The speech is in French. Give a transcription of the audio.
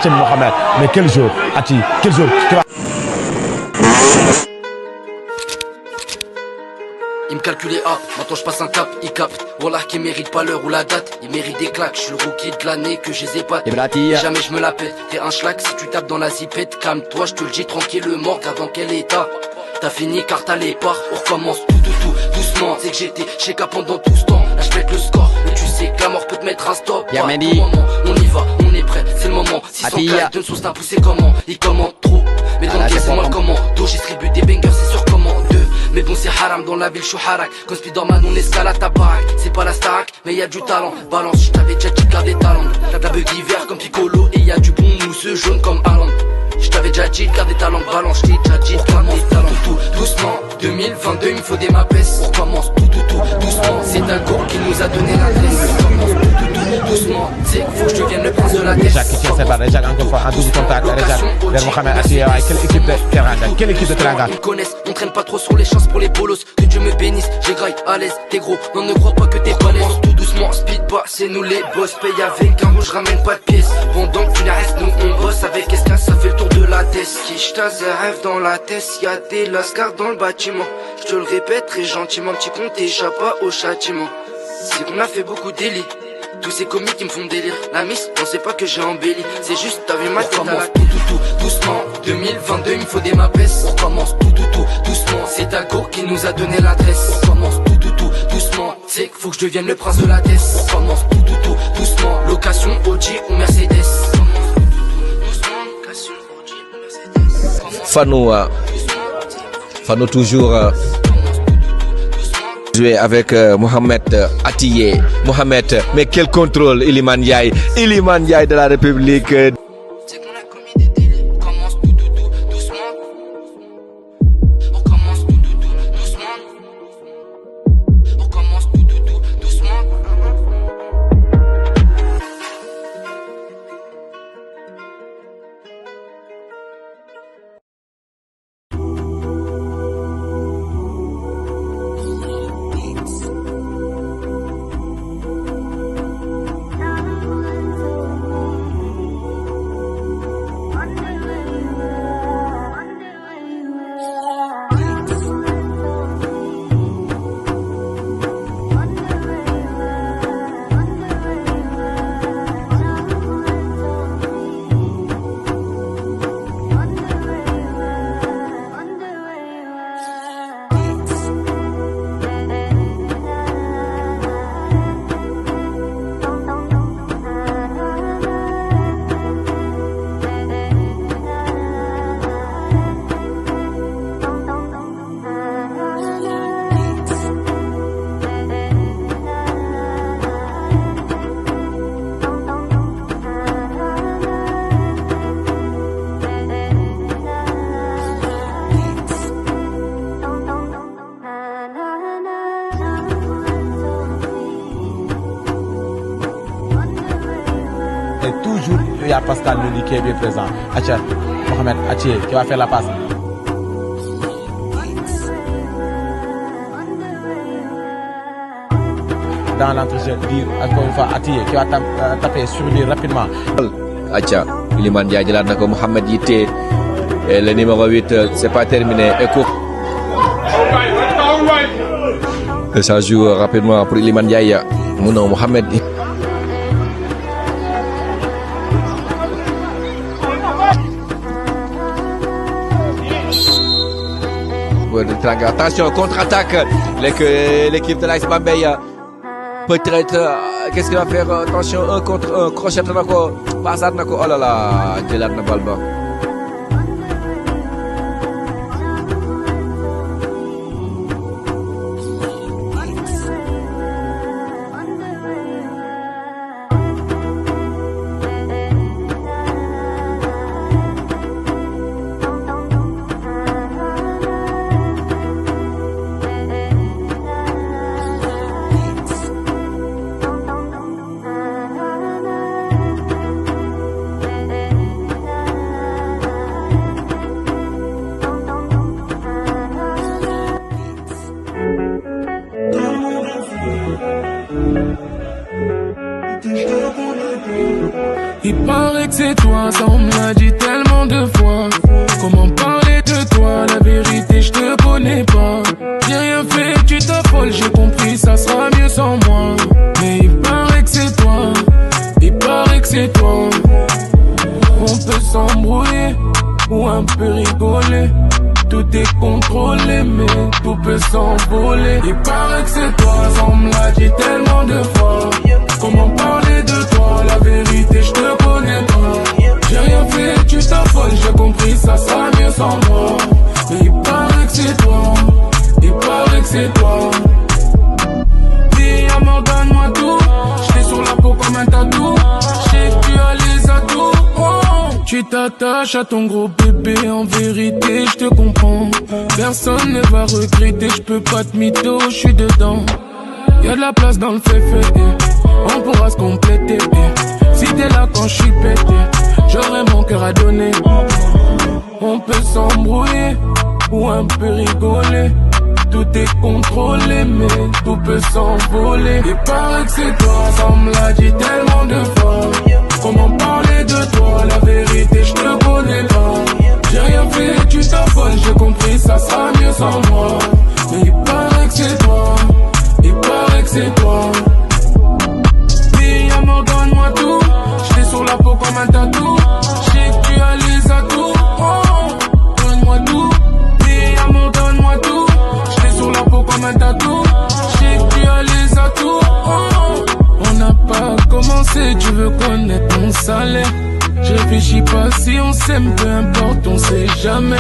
Mohamed, mais quel jour, Ati, quel jour tu vas... Il me calculait maintenant je passe un cap, il capte. Wallah qui mérite pas l'heure ou la date, il mérite des claques. Je suis le rookie de l'année que je les épate. Et jamais je me la pète, t'es un schlag si tu tapes dans la zipette. Calme-toi, je te le dis tranquillement, regarde dans quel état. T'as fini car t'as les parts, on recommence tout, doucement. C'est que j'étais chez K pendant tout ce temps, là je pète le score. Mais tu sais que la mort peut te mettre un stop. Bien on y va, on est prêt, c'est le moment. 600 4, donne son snap, c'est comment. Il commande trop, mais dans le caisse c'est moi le commando. J'distribue des bangers, c'est sur commande. Mais bon c'est haram dans la ville, j'suis harak. Comme Spiderman on escalade ta baraque. C'est pas la starac, mais y'a du talent. Balance, j't'avais déjà dit garder talent. La buggy vert comme Piccolo et y'a du bon mousseux jaune comme Alan. J't'avais déjà dit garder talent, balance, j't'ai déjà dit garder talent. Tout, doucement, 2022 il me faut des mapes. On recommence tout, doucement. C'est un cours qui nous a donné l'adresse. On recommence tout, doucement. C'est qu'il faut que je devienne le prince de la tête. Jacques qui tient ses balles, Jacques encore une fois en double contact. Jacques vers Mohamed Ati, quelle équipe de Teranga, quelle équipe de Teranga. Ils me connaissent, on traîne pas trop sur les chances pour les bolos. Que Dieu me bénisse, j'ai graille à l'aise, t'es gros. Non ne crois pas que t'es balèze. Tout doucement, speed pas, c'est nous les boss. Paye avec un rouge, ramène pas de pièces. Pendant que tu la restes, nous on bosse avec S15, ça fait le tour de la tête. Qui j't'aze rêve dans la tête, y'a des lascars dans le bâtiment. Je te le répète très gentiment, petit con t'échappes pas au châtiment. C'est qu'on a fait beaucoup d'élits. Tous ces comiques qui me font délire. La miss, on sait pas que j'ai embelli. C'est juste, t'as vu ma tête à la tout, doucement. 2022, il me faut des mapes. On recommence tout, doucement. C'est Taco qui nous a donné l'adresse. On recommence tout, doucement. C'est qu'il faut que je devienne le prince de la tête. On recommence tout, doucement. Location OG ou Mercedes. Fano toujours jouer avec Mohamed Ati. Mohamed, mais quel contrôle, Iliman Ndiaye de la République. C'est qu'on a commis des délits. On commence tout, doucement. On commence tout, doucement. On commence tout, doucement. Et toujours, il y a Pascal Luli qui est bien présent. Atia, Mohamed Ati qui va faire la passe. Dans l'entretien, dire encore une fois Ati qui va taper sur lui rapidement. Atia, Iliman Ndiaye jëlaat na ko Mohamed Yité. Et le numéro 8, c'est pas terminé. Écoute. Et ça joue rapidement pour Iliman Ndiaye. Mouno Mohamed. Attention, contre-attaque. L'équipe de l'Aïs Bambey. Peut-être, qu'est-ce qu'il va faire? Attention, 1 contre 1. Crochet Nako. Passat Nako. Oh là là, Djelat Nabalba. Ça on me l'a dit tellement de fois. Comment parler de toi? La vérité je te connais pas. J'ai rien fait, tu t'affoles. J'ai compris, ça sera mieux sans moi. Mais il paraît que c'est toi. Il paraît que c'est toi. On peut s'embrouiller ou un peu rigoler. Tout est contrôlé mais tout peut s'envoler. Il paraît que c'est toi, ça on me l'a dit tellement de fois. Comment parler de toi? La vérité je te connais pas. J'ai rien fait, tu t'affoles. J'ai compris, ça sera mieux sans moi. Mais il paraît que c'est toi. Il paraît que c'est toi. Dis à mort, donne-moi tout. J'étais sur la peau comme un tatou. J'sais que tu as les atouts. Tu t'attaches à ton gros bébé, en vérité je te comprends. Personne ne va regretter, je peux pas te mytho, je suis dedans. Y'a de la place dans le féfé, on pourra se compléter. Si t'es là quand je suis pété, j'aurai mon cœur à donner. On peut s'embrouiller ou un peu rigoler. Tout est contrôlé mais tout peut s'envoler. Il paraît que c'est toi, ça on me l'a dit tellement de fois. Comment parler de toi? La vérité je te connais pas. J'ai rien fait, tu t'affoles. J'ai compris, ça sera mieux sans moi. Mais il paraît que c'est toi. Il paraît que c'est toi. Dis à mort, donne-moi tout. J'étais sur la peau comme un tatou. J'sais que tu as les atouts. Donne-moi tout. Dis à mort, donne-moi tout. J'étais sur la peau comme un tatou. J'sais que tu as les atouts. On n'a pas commencé, tu veux connaître mon salaire. Je réfléchis pas si on s'aime, peu importe, on sait jamais.